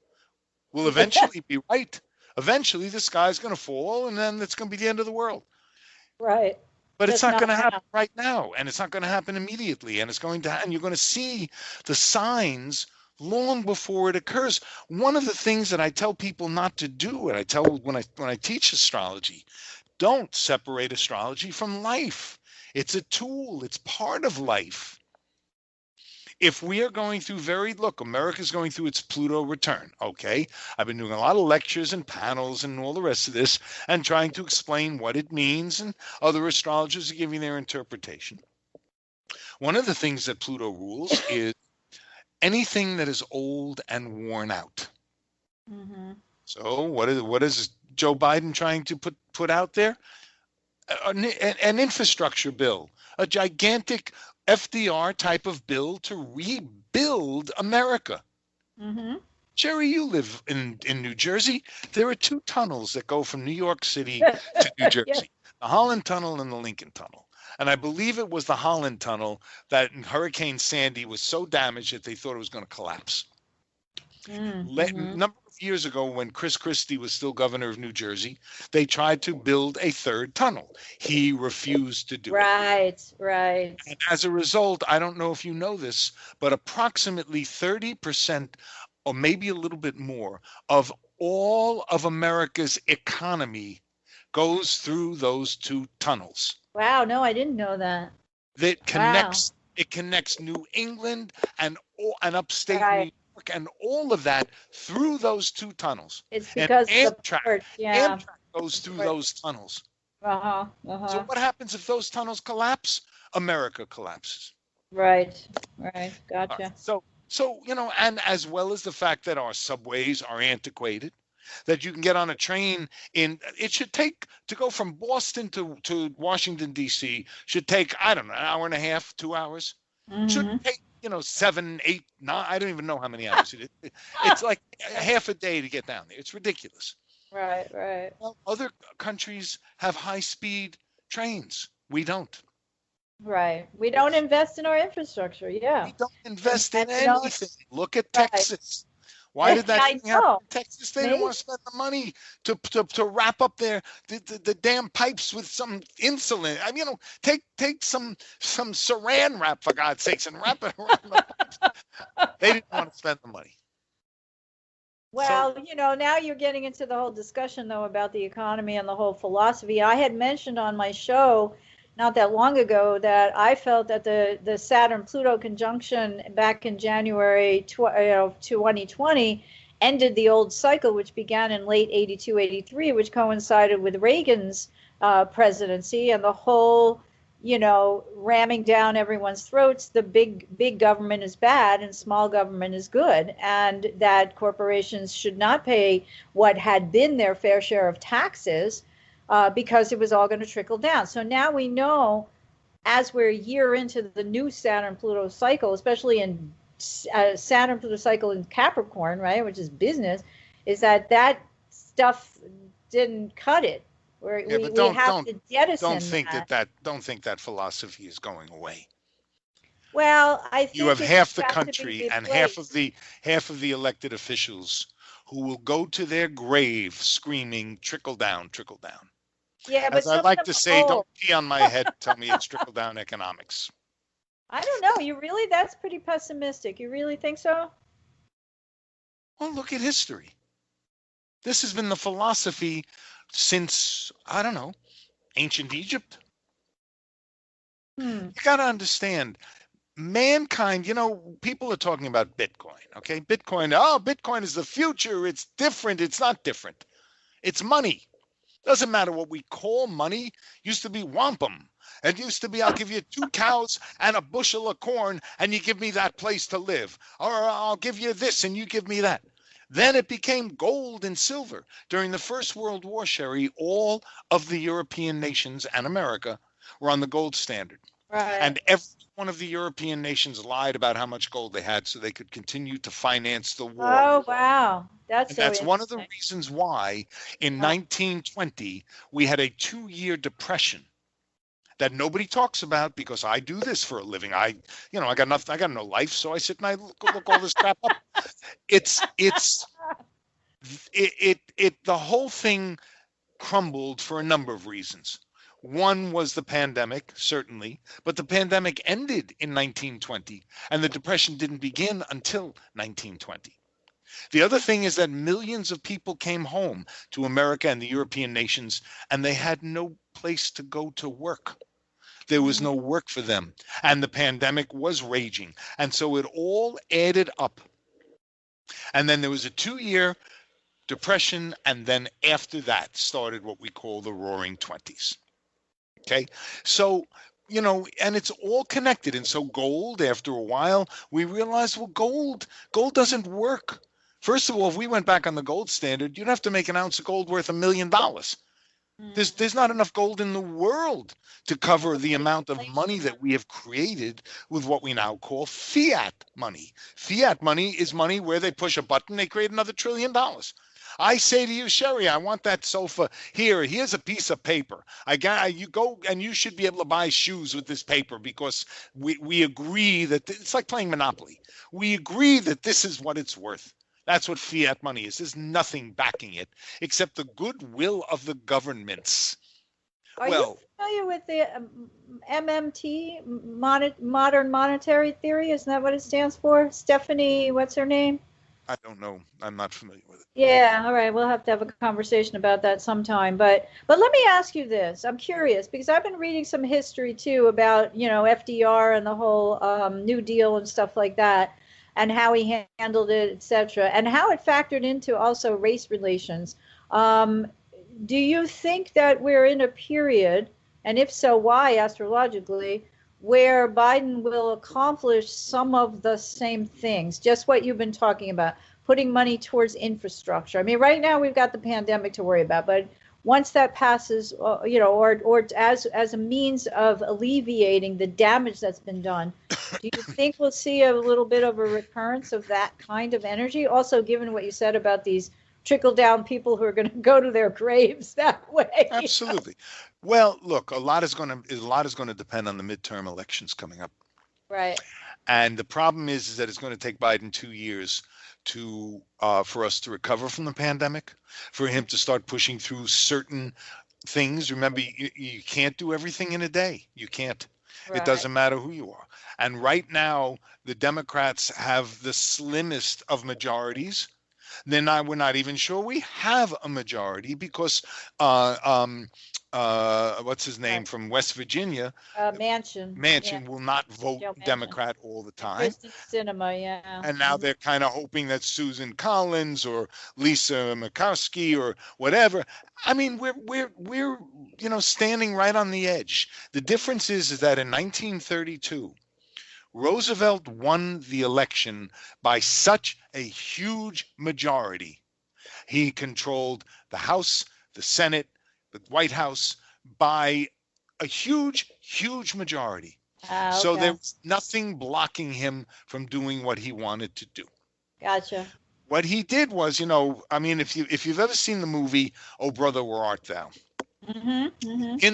[SPEAKER 3] will eventually be right. Eventually, the sky's going to fall, and then it's going to be the end of the world.
[SPEAKER 5] Right.
[SPEAKER 3] But it's not going to happen right now, and it's not going to happen immediately, and you're going to see the signs long before it occurs. One of the things that I tell people not to do, and I tell when I teach astrology, don't separate astrology from life. It's a tool. It's part of life. If we are going through America's going through its Pluto return, okay? I've been doing a lot of lectures and panels and all the rest of this and trying to explain what it means, and other astrologers are giving their interpretation. One of the things that Pluto rules is anything that is old and worn out. So what is Joe Biden trying to put out there? An infrastructure bill, a gigantic FDR type of bill to rebuild America. Jerry, you live in New Jersey. There are 2 tunnels that go from New York City to New Jersey, the Holland Tunnel and the Lincoln Tunnel. And I believe it was the Holland Tunnel that in Hurricane Sandy was so damaged that they thought it was going to collapse. Number of years ago, when Chris Christie was still governor of New Jersey, they tried to build a 3rd tunnel. He refused to do it.
[SPEAKER 5] Right.
[SPEAKER 3] And as a result, I don't know if you know this, but approximately 30% or maybe a little bit more of all of America's economy goes through those 2 tunnels.
[SPEAKER 5] Wow, no, I didn't know that.
[SPEAKER 3] It connects New England and upstate New York and all of that through those 2 tunnels.
[SPEAKER 5] It's because
[SPEAKER 3] Amtrak goes through those tunnels. So what happens if those tunnels collapse? America collapses.
[SPEAKER 5] Right. Gotcha.
[SPEAKER 3] So and as well as the fact that our subways are antiquated, that you can get on a train it should take to go from Boston to Washington, D.C. should take, I don't know, an hour and a half, 2 hours. Should take 7, 8, 9, I don't even know how many hours it is. It's like half a day to get down there. It's ridiculous.
[SPEAKER 5] Right.
[SPEAKER 3] Well, other countries have high-speed trains. We don't.
[SPEAKER 5] Right. We don't invest in our infrastructure. Yeah.
[SPEAKER 3] We don't invest in anything. Look at Texas. Why did that happen in Texas? They didn't want to spend the money to wrap up the damn pipes with some insulin. I mean, take some saran wrap, for God's sakes, and wrap it around the pipes. They didn't want to spend the money. So,
[SPEAKER 5] Well, now you're getting into the whole discussion, though, about the economy and the whole philosophy. I had mentioned on my show not that long ago that I felt that the Saturn-Pluto conjunction back in January 2020 ended the old cycle, which began in late 82, 83, which coincided with Reagan's presidency and the whole ramming down everyone's throats. The big government is bad and small government is good, and that corporations should not pay what had been their fair share of taxes because it was all going to trickle down. So now we know, as we're a year into the new Saturn-Pluto cycle, especially in Saturn-Pluto cycle in Capricorn, right, which is business, is that stuff didn't cut it.
[SPEAKER 3] yeah, but
[SPEAKER 5] We have to jettison
[SPEAKER 3] don't think that philosophy is going away.
[SPEAKER 5] Well, I think
[SPEAKER 3] You have
[SPEAKER 5] it
[SPEAKER 3] half the
[SPEAKER 5] has to be
[SPEAKER 3] country and
[SPEAKER 5] replaced.
[SPEAKER 3] half of the elected officials who will go to their grave screaming, trickle down, trickle down.
[SPEAKER 5] Yeah, but
[SPEAKER 3] As I
[SPEAKER 5] some of
[SPEAKER 3] like
[SPEAKER 5] them
[SPEAKER 3] to
[SPEAKER 5] are
[SPEAKER 3] say,
[SPEAKER 5] old.
[SPEAKER 3] don't pee on my head, tell me it's trickle down economics.
[SPEAKER 5] I don't know. That's pretty pessimistic. You really think so?
[SPEAKER 3] Well, look at history. This has been the philosophy since, I don't know, ancient Egypt. You got to understand, mankind, people are talking about Bitcoin, okay? Bitcoin is the future. It's different. It's not different. It's money. Doesn't matter what we call money. Used to be wampum. It used to be, I'll give you 2 cows and a bushel of corn and you give me that place to live. Or I'll give you this and you give me that. Then it became gold and silver. During the First World War, Sherry, all of the European nations and America were on the gold standard.
[SPEAKER 5] Right.
[SPEAKER 3] And every one of the European nations lied about how much gold they had so they could continue to finance the war.
[SPEAKER 5] Oh, wow. That's
[SPEAKER 3] And
[SPEAKER 5] so
[SPEAKER 3] that's one of the
[SPEAKER 5] interesting.
[SPEAKER 3] reasons why in 1920 we had a 2-year depression that nobody talks about, because I do this for a living. I got nothing. I got no life, so I sit and I look all this crap up. The whole thing crumbled for a number of reasons. One was the pandemic, certainly, but the pandemic ended in 1920, and the depression didn't begin until 1920. The other thing is that millions of people came home to America and the European nations, and they had no place to go to work. There was no work for them, and the pandemic was raging. And so it all added up. And then there was a 2-year depression, and then after that started what we call the Roaring Twenties. Okay, so and it's all connected. And so gold, after a while, we realized, well, gold doesn't work. First of all, if we went back on the gold standard, you'd have to make an ounce of gold worth $1 million. There's not enough gold in the world to cover the amount of money that we have created with what we now call fiat money. Fiat money is money where they push a button, they create another $1 trillion. I say to you, Sherry, I want that sofa here. Here's a piece of paper. You go and you should be able to buy shoes with this paper because we agree that it's like playing Monopoly. We agree that this is what it's worth. That's what fiat money is. There's nothing backing it except the goodwill of the governments.
[SPEAKER 5] Are you familiar with the MMT, Modern Monetary Theory? Isn't that what it stands for? Stephanie, what's her name?
[SPEAKER 3] I don't know. I'm not familiar with it.
[SPEAKER 5] Yeah, all right. We'll have to have a conversation about that sometime. But let me ask you this. I'm curious because I've been reading some history too about, FDR and the whole New Deal and stuff like that, and how he handled it, etc., and how it factored into also race relations. Do you think that we're in a period, and if so, why astrologically, where Biden will accomplish some of the same things, just what you've been talking about, putting money towards infrastructure? I mean, right now we've got the pandemic to worry about, but once that passes, or as a means of alleviating the damage that's been done, do you think we'll see a little bit of a recurrence of that kind of energy? Also, given what you said about these trickle-down people who are going to go to their graves that way.
[SPEAKER 3] Absolutely. Well, look, a lot is going to depend on the midterm elections coming up.
[SPEAKER 5] Right.
[SPEAKER 3] And the problem is that it's going to take Biden 2 years for us to recover from the pandemic, for him to start pushing through certain things. Remember, you can't do everything in a day. You can't. Right. It doesn't matter who you are. And right now, the Democrats have the slimmest of majorities. We're not even sure we have a majority because what's his name
[SPEAKER 5] Right.
[SPEAKER 3] from West Virginia,
[SPEAKER 5] Manchin. Yeah,
[SPEAKER 3] Manchin, will not vote
[SPEAKER 5] Joe Manchin.
[SPEAKER 3] Democrat all the
[SPEAKER 5] And
[SPEAKER 3] time.
[SPEAKER 5] Kristen Sinema, yeah.
[SPEAKER 3] And now they're kind of hoping that Susan Collins or Lisa Murkowski or whatever. I mean, we're standing right on the edge. The difference is that in 1932, Roosevelt won the election by such a huge majority. He controlled the House, the Senate, the White House by a huge, huge majority. So
[SPEAKER 5] Okay.
[SPEAKER 3] there was nothing blocking him from doing what he wanted to do.
[SPEAKER 5] Gotcha.
[SPEAKER 3] What he did was, I mean, if you've ever seen the movie "Oh Brother, Where Art Thou?" In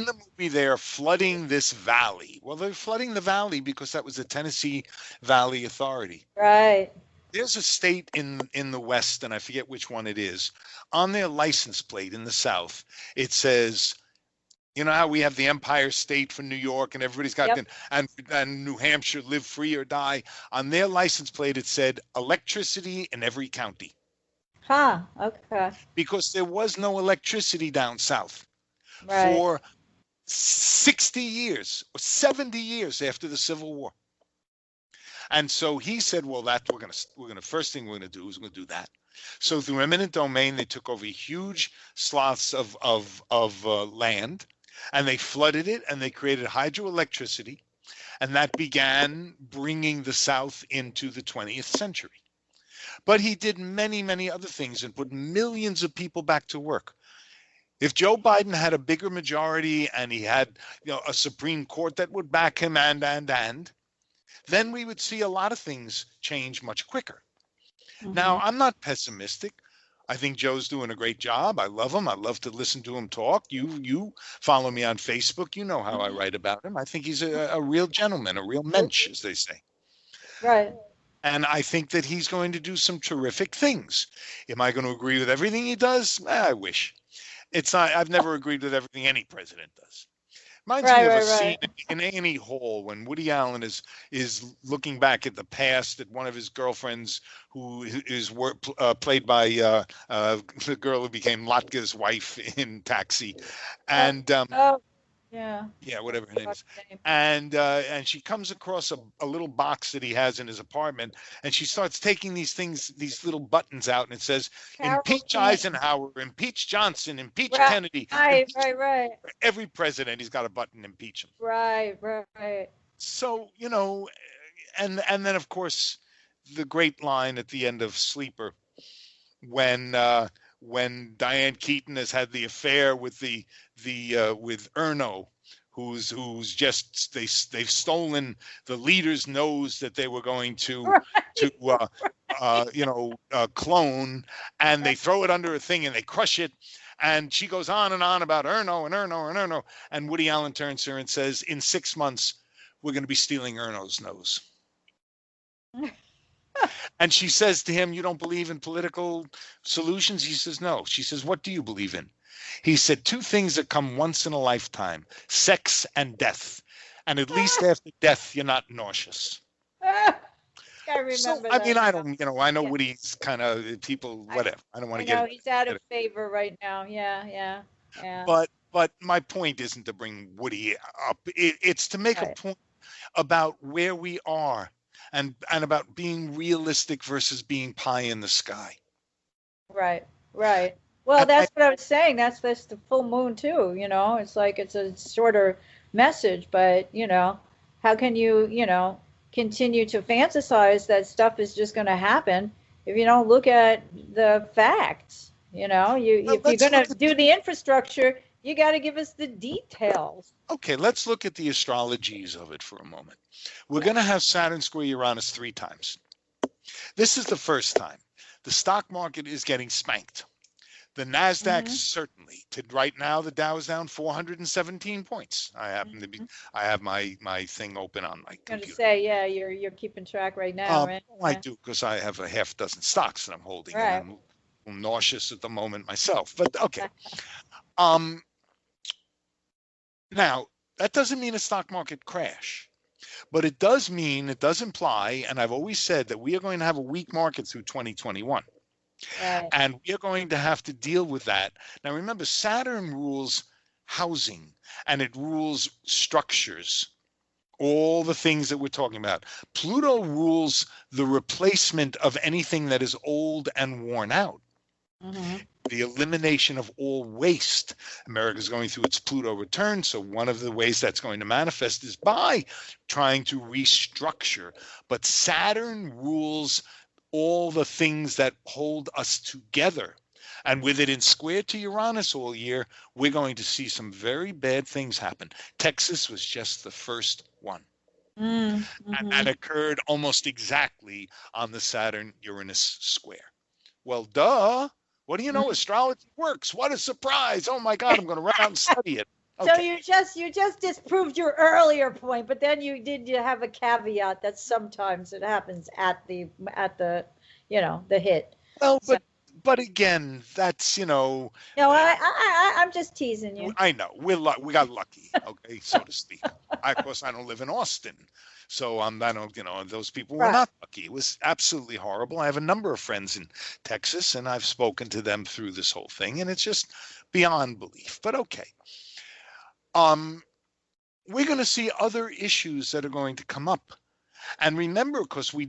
[SPEAKER 3] the movie, they're flooding this valley. Well, they're flooding the valley because that was the Tennessee Valley Authority.
[SPEAKER 5] Right.
[SPEAKER 3] There's a state in the West, and I forget which one it is. On their license plate in the South, it says, you know how we have the Empire State for New York and everybody's got
[SPEAKER 5] Yep.
[SPEAKER 3] and New Hampshire, live free or die. On their license plate, it said electricity in every county
[SPEAKER 5] Huh. Okay.
[SPEAKER 3] because there was no electricity down south
[SPEAKER 5] Right.
[SPEAKER 3] for 60 years or 70 years after the Civil War. And so he said, well, first thing we're gonna do is we're gonna do that. So through eminent domain, they took over huge swaths of land, and they flooded it, and they created hydroelectricity, and that began bringing the South into the 20th century. But he did many, many other things and put millions of people back to work. If Joe Biden had a bigger majority and he had, a Supreme Court that would back him then we would see a lot of things change much quicker. Now, I'm not pessimistic. I think Joe's doing a great job. I love him. I love to listen to him talk. You follow me on Facebook. You know how I write about him. I think he's a real gentleman, a real mensch, as they say.
[SPEAKER 5] Right.
[SPEAKER 3] And I think that he's going to do some terrific things. Am I going to agree with everything he does? I wish. It's not. I've never agreed with everything any president does. Reminds me of a scene in Annie Hall when Woody Allen is looking back at the past at one of his girlfriends who is played by the girl who became Latka's wife in Taxi, and yeah, whatever her name is, and she comes across a little box that he has in his apartment, and she starts taking these little buttons out, and it says, impeach Eisenhower, impeach Johnson, impeach Kennedy.
[SPEAKER 5] Right.
[SPEAKER 3] Every president, he's got a button, impeach him.
[SPEAKER 5] Right.
[SPEAKER 3] So, and then of course the great line at the end of Sleeper when Diane Keaton has had the affair with with Erno, who's just they've stolen the leader's nose that they were going to clone, and they throw it under a thing and they crush it, and she goes on and on about Erno, and Woody Allen turns to her and says, in 6 months we're going to be stealing Erno's nose. And she says to him, you don't believe in political solutions? He says, no. She says, what do you believe in? He said, 2 things that come once in a lifetime, sex and death. And at least after death, you're not nauseous.
[SPEAKER 5] I remember
[SPEAKER 3] I mean,
[SPEAKER 5] that.
[SPEAKER 3] I know Woody's kind of people, whatever. I don't want to get
[SPEAKER 5] he's out of favor right now. Yeah.
[SPEAKER 3] But my point isn't to bring Woody up. It's to make a point about where we are. And about being realistic versus being pie in the sky. Right.
[SPEAKER 5] Well, that's what I was saying. That's the full moon too. It's like it's a shorter message, but how can you continue to fantasize that stuff is just going to happen if you don't look at the facts? If you're going to do the infrastructure, you got to give us the details.
[SPEAKER 3] Okay, let's look at the astrologies of it for a moment. We're going to have Saturn square Uranus 3 times. This is the first time. The stock market is getting spanked. The NASDAQ certainly. Right now, the Dow is down 417 points. I have my thing open on my computer.
[SPEAKER 5] I'm going to say, you're keeping track right now, right?
[SPEAKER 3] I do, because I have a half dozen stocks that I'm holding.
[SPEAKER 5] Right.
[SPEAKER 3] And I'm nauseous at the moment myself, but okay. Now, that doesn't mean a stock market crash, but it does imply, and I've always said that we are going to have a weak market through 2021.
[SPEAKER 5] Right.
[SPEAKER 3] And we are going to have to deal with that. Now, remember, Saturn rules housing and it rules structures, all the things that we're talking about. Pluto rules the replacement of anything that is old and worn out.
[SPEAKER 5] Mm-hmm.
[SPEAKER 3] The elimination of all waste. America's going through its Pluto return, so one of the ways that's going to manifest is by trying to restructure. But Saturn rules all the things that hold us together. And with it in square to Uranus all year, we're going to see some very bad things happen. Texas was just the first one.
[SPEAKER 5] Mm-hmm.
[SPEAKER 3] And that occurred almost exactly on the Saturn-Uranus square. Well, duh. What do you know? Astrology works. What a surprise. Oh my God, I'm going to run out and study it.
[SPEAKER 5] So you just disproved your earlier point, but then you have a caveat that sometimes it happens at the the hit.
[SPEAKER 3] Well,
[SPEAKER 5] So,
[SPEAKER 3] but again, that's
[SPEAKER 5] no, I'm just teasing you.
[SPEAKER 3] I know we got lucky, okay, so to speak. Of course, I don't live in Austin, so I don't, those people were not lucky. It was absolutely horrible. I have a number of friends in Texas, and I've spoken to them through this whole thing, and it's just beyond belief. But okay. We're going to see other issues that are going to come up. And remember, because we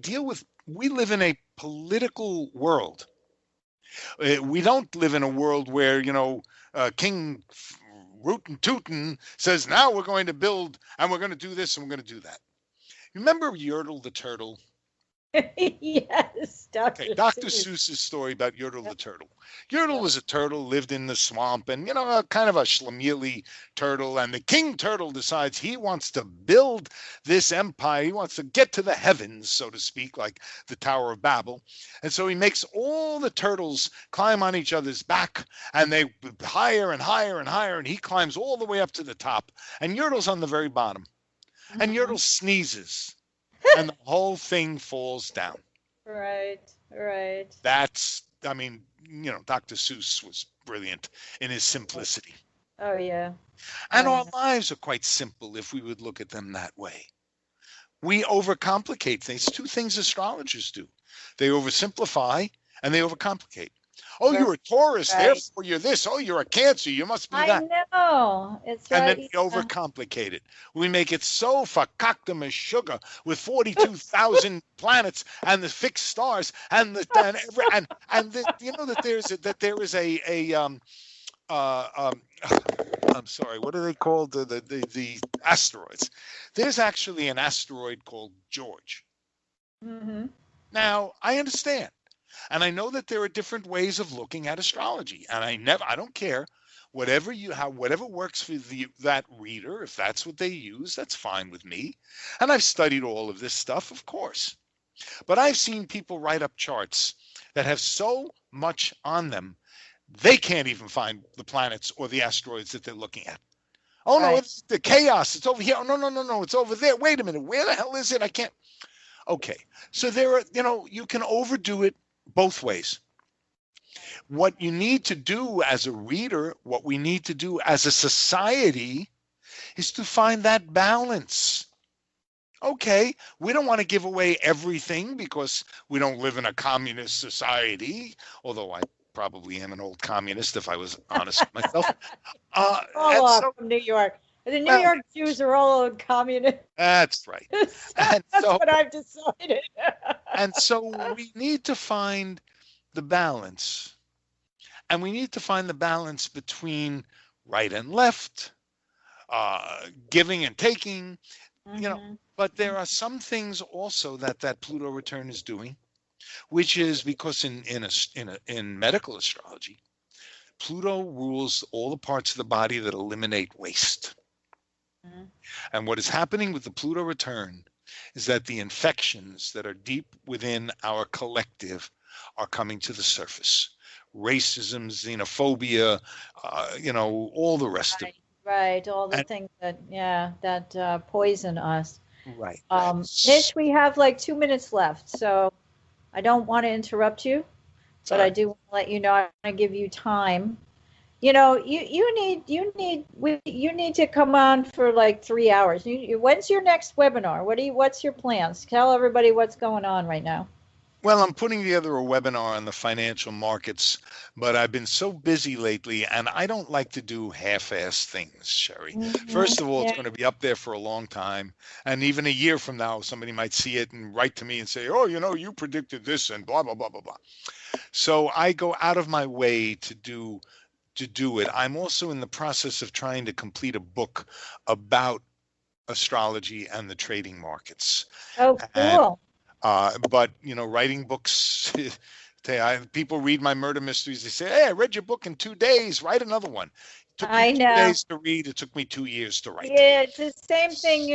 [SPEAKER 3] live in a political world. We don't live in a world where, King Rootin' Tootin' says, now we're going to build and we're going to do this and we're going to do that. Remember Yertle the turtle?
[SPEAKER 5] Yes, Dr.
[SPEAKER 3] Dr. Seuss's story about Yertle the turtle. Yertle was a turtle, lived in the swamp, and a kind of a schlemieli turtle. And the king turtle decides he wants to build this empire. He wants to get to the heavens, so to speak, like the Tower of Babel. And so he makes all the turtles climb on each other's back, and they higher and higher and higher, and he climbs all the way up to the top. And Yertle's on the very bottom. And Yertle sneezes. And the whole thing falls down.
[SPEAKER 5] Right.
[SPEAKER 3] That's, Dr. Seuss was brilliant in his simplicity.
[SPEAKER 5] Oh, yeah.
[SPEAKER 3] And our lives are quite simple if we would look at them that way. We overcomplicate things. Two things astrologers do. They oversimplify and they overcomplicate. Oh, you're a Taurus, therefore you're this. Oh, you're a Cancer, you must be that.
[SPEAKER 5] I know. It's right.
[SPEAKER 3] And then we overcomplicate it. We make it so fakaktum as sugar with 42,000 planets and the fixed stars and that there is I'm sorry, what are they called? The asteroids. There's actually an asteroid called George.
[SPEAKER 5] Mm-hmm.
[SPEAKER 3] Now, I understand. And I know that there are different ways of looking at astrology, and I don't care whatever works for that reader. If that's what they use, that's fine with me. And I've studied all of this stuff, of course. But I've seen people write up charts that have so much on them, they can't even find the planets or the asteroids that they're looking at. Oh no, it's the chaos. It's over here. Oh, no, it's over there. Wait a minute. Where the hell is it? I can't. Okay. So there are, you can overdo it both ways. What you need to do as a reader, what we need to do as a society is to find that balance. Okay, we don't want to give away everything because we don't live in a communist society, although I probably am an old communist if I was honest with myself.
[SPEAKER 5] From New York. The New York Jews are all old communists.
[SPEAKER 3] That's right.
[SPEAKER 5] That's what I've decided.
[SPEAKER 3] And so we need to find the balance. And we need to find the balance between right and left, giving and taking, But there are some things also that Pluto return is doing, which is because in medical astrology, Pluto rules all the parts of the body that eliminate waste. And what is happening with the Pluto return is that the infections that are deep within our collective are coming to the surface. Racism, xenophobia, all the rest of it.
[SPEAKER 5] Right, all the things that poison us.
[SPEAKER 3] Right.
[SPEAKER 5] Nish, we have like 2 minutes left, so I don't want to interrupt you, but I do want to let you know I want to give you time. You need to come on for like 3 hours. When's your next webinar? What's your plans? Tell everybody what's going on right now.
[SPEAKER 3] Well, I'm putting together a webinar on the financial markets, but I've been so busy lately, and I don't like to do half-assed things, Sherry. First of all, it's
[SPEAKER 5] Yeah.
[SPEAKER 3] going to be up there for a long time, and even a year from now, somebody might see it and write to me and say, "Oh, you predicted this," and blah blah blah blah blah. So I go out of my way to do it. I'm also in the process of trying to complete a book about astrology and the trading markets.
[SPEAKER 5] Oh,
[SPEAKER 3] And
[SPEAKER 5] cool.
[SPEAKER 3] but writing books, people read my murder mysteries. They say, "Hey, I read your book in 2 days. Write another one." It took
[SPEAKER 5] I
[SPEAKER 3] you two
[SPEAKER 5] know.
[SPEAKER 3] days to read. It took me 2 years to write.
[SPEAKER 5] Yeah, it's the same thing,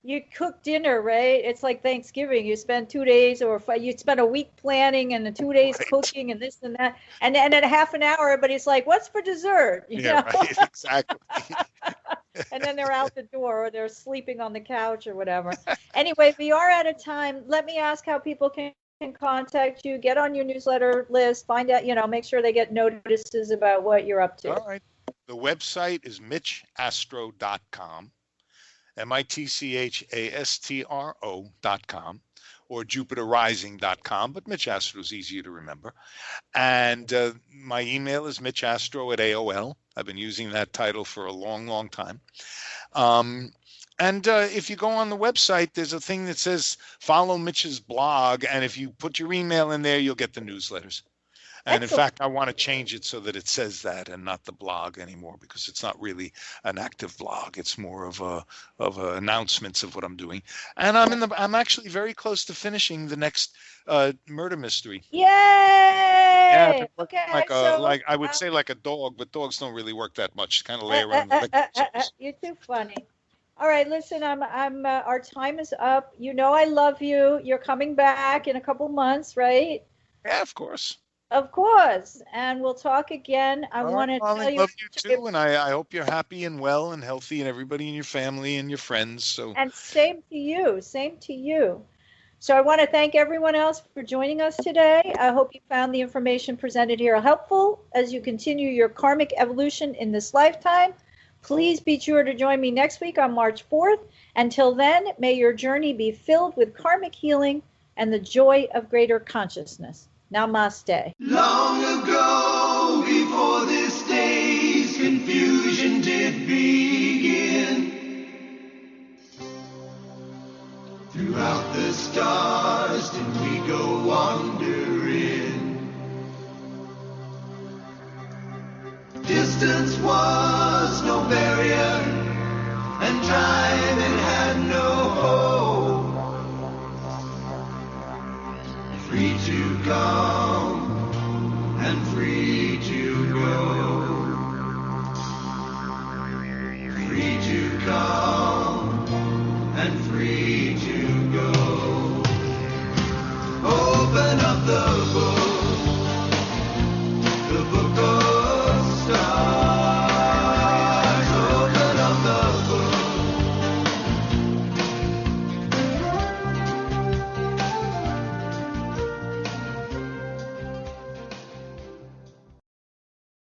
[SPEAKER 5] you cook dinner, right? It's like Thanksgiving. You spend 2 days you spend a week planning and the 2 days
[SPEAKER 3] Right.
[SPEAKER 5] cooking and this and that. And then at half an hour, everybody's like, what's for dessert? You
[SPEAKER 3] Yeah,
[SPEAKER 5] know?
[SPEAKER 3] right. Exactly.
[SPEAKER 5] And then they're out the door or they're sleeping on the couch or whatever. Anyway, we are out of time. Let me ask how people can contact you, get on your newsletter list, find out, make sure they get notices about what you're up to.
[SPEAKER 3] All right. The website is mitchastro.com, mitchastro.com, or jupiterrising.com, but Mitch Astro is easier to remember. And my email is mitchastro@AOL. I've been using that title for a long, long time. And if you go on the website, there's a thing that says follow Mitch's blog. And if you put your email in there, you'll get the newsletters. And in
[SPEAKER 5] Excellent.
[SPEAKER 3] fact, I want to change it so that it says that and not the blog anymore, because it's not really an active blog. It's more of announcements of what I'm doing. And I'm actually very close to finishing the next murder mystery.
[SPEAKER 5] Yay!
[SPEAKER 3] Yeah, I've been working
[SPEAKER 5] Okay,
[SPEAKER 3] like I would say like a dog, but dogs don't really work that much. Kind of lay around. And lick themselves.
[SPEAKER 5] You're too funny. All right, listen, our time is up. I love you. You're coming back in a couple months, right?
[SPEAKER 3] Yeah, of course.
[SPEAKER 5] Of course. And we'll talk again. I
[SPEAKER 3] All
[SPEAKER 5] want
[SPEAKER 3] right,
[SPEAKER 5] to
[SPEAKER 3] darling,
[SPEAKER 5] tell you.
[SPEAKER 3] love you too, and I hope you're happy and well and healthy, and everybody in your family and your friends. So.
[SPEAKER 5] And same to you. Same to you. So I want to thank everyone else for joining us today. I hope you found the information presented here helpful as you continue your karmic evolution in this lifetime. Please be sure to join me next week on March 4th. Until then, may your journey be filled with karmic healing and the joy of greater consciousness. Namaste.
[SPEAKER 4] Long ago, before this day's confusion did begin, throughout the stars did we go wandering. Distance was no barrier, and time it had no hope. Free to go